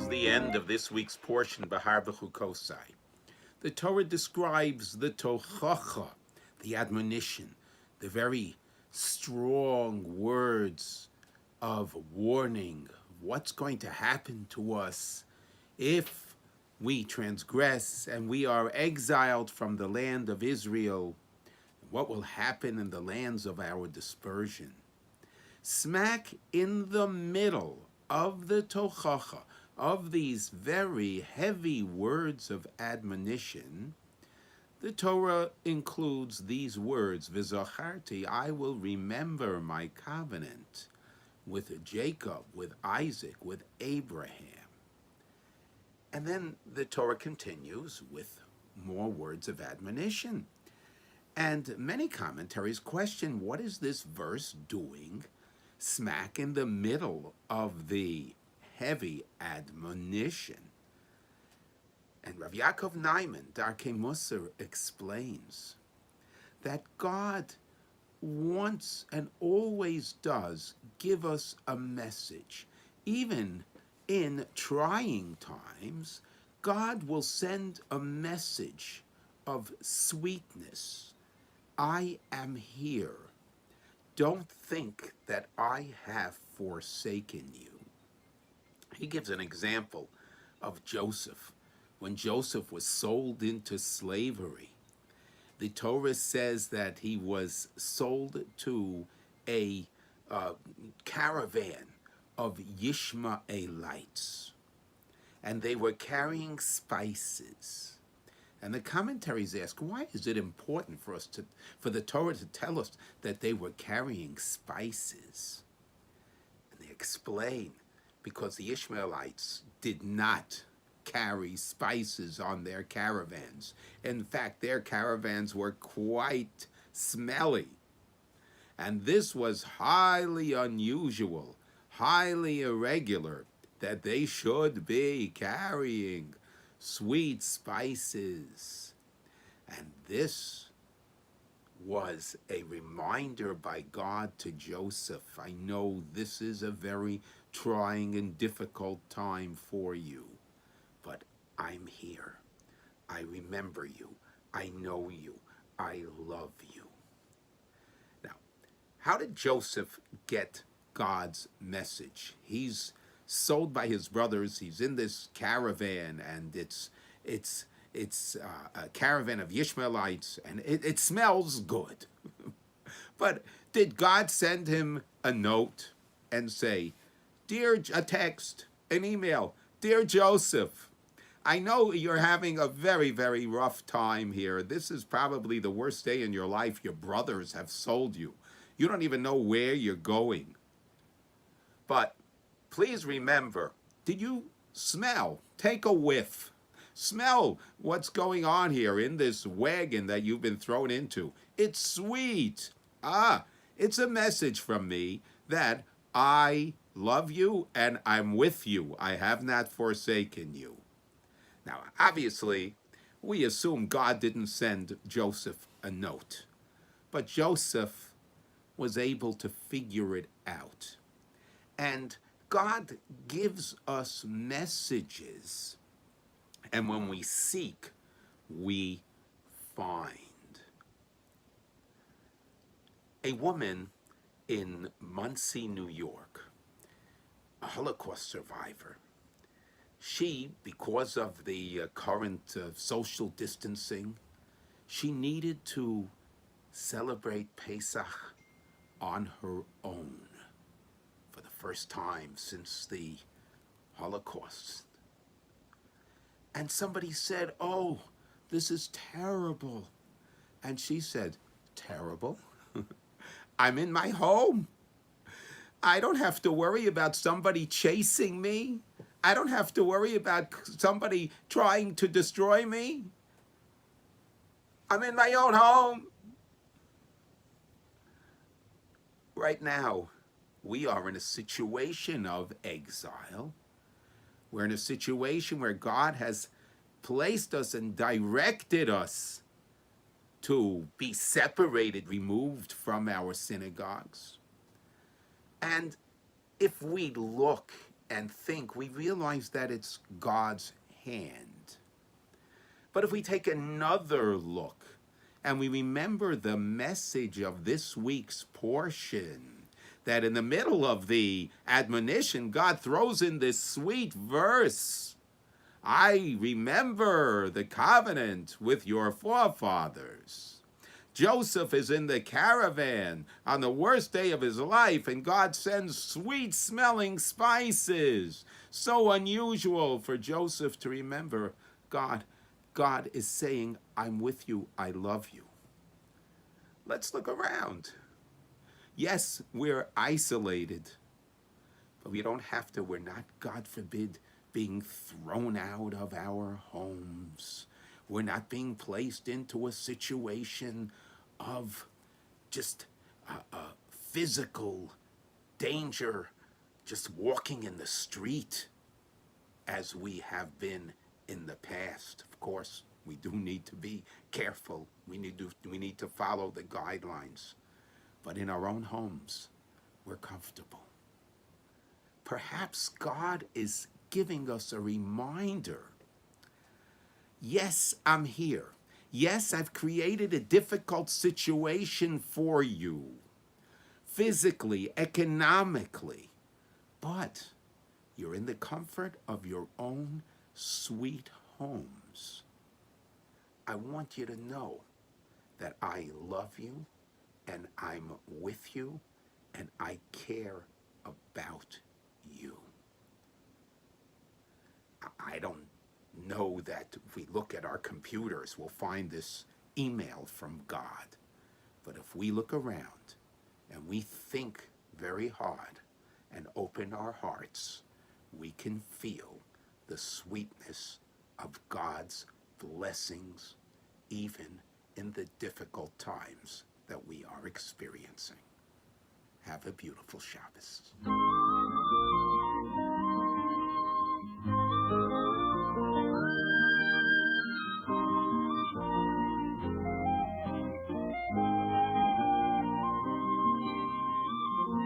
the end of this week's portion, Behar-Bechukosai. The Torah describes the tochacha, the admonition, the very strong words of warning of what's going to happen to us if we transgress and we are exiled from the land of Israel, what will happen in the lands of our dispersion. Smack in the middle of the tochacha, of these very heavy words of admonition, the Torah includes these words, V'zacharti, I will remember my covenant with Jacob, with Isaac, with Abraham. And then the Torah continues with more words of admonition. And many commentaries question, what is this verse doing smack in the middle of the heavy admonition? And Rav Yaakov Naiman, Darkei Musar, explains that God wants and always does give us a message. Even in trying times, God will send a message of sweetness. I am here. Don't think that I have forsaken you. He gives an example of Joseph. When Joseph was sold into slavery, the Torah says that he was sold to a caravan of Yishmaelites, and they were carrying spices. And the commentaries ask, why is it important for the Torah to tell us that they were carrying spices? And they explain, because the Ishmaelites did not carry spices on their caravans. In fact, their caravans were quite smelly. And this was highly unusual, highly irregular, that they should be carrying sweet spices. And this was a reminder by God to Joseph. I know this is a very trying and difficult time for you, but I'm here. I remember you. I know you. I love you. Now, how did Joseph get God's message? He's sold by his brothers. He's in this caravan, and it's a caravan of Ishmaelites, and it smells good. But did God send him a note and say, a text, an email, Dear Joseph, I know you're having a very, very rough time here. This is probably the worst day in your life. Your brothers have sold you. You don't even know where you're going. But please remember, did you smell? Take a whiff. Smell what's going on here in this wagon that you've been thrown into. It's sweet. It's a message from me that I love you and I'm with you. I have not forsaken you. Now, obviously, we assume God didn't send Joseph a note, but Joseph was able to figure it out. And God gives us messages, and when we seek, we find. A woman in Muncie, New York, a Holocaust survivor, she, because of the current social distancing, she needed to celebrate Pesach on her own for the first time since the Holocaust. And somebody said, oh, this is terrible. And she said, terrible? I'm in my home. I don't have to worry about somebody chasing me. I don't have to worry about somebody trying to destroy me. I'm in my own home. Right now, we are in a situation of exile. We're in a situation where God has placed us and directed us to be separated, removed from our synagogues. And if we look and think, we realize that it's God's hand. But if we take another look and we remember the message of this week's portion, that in the middle of the admonition, God throws in this sweet verse, I remember the covenant with your forefathers. Joseph is in the caravan on the worst day of his life, and God sends sweet-smelling spices. So unusual for Joseph to remember God. God is saying, I'm with you, I love you. Let's look around. Yes, we're isolated, but we don't have to. We're not, God forbid, being thrown out of our homes. We're not being placed into a situation of just physical danger, just walking in the street as we have been in the past. Of course, we do need to be careful. We need to follow the guidelines. But in our own homes, we're comfortable. Perhaps God is giving us a reminder. Yes, I'm here. Yes, I've created a difficult situation for you, physically, economically, but you're in the comfort of your own sweet homes. I want you to know that I love you, and I'm with you, and I care about you. I don't know that if we look at our computers, we'll find this email from God. But if we look around and we think very hard and open our hearts, we can feel the sweetness of God's blessings, even in the difficult times that we are experiencing. Have a beautiful Shabbos.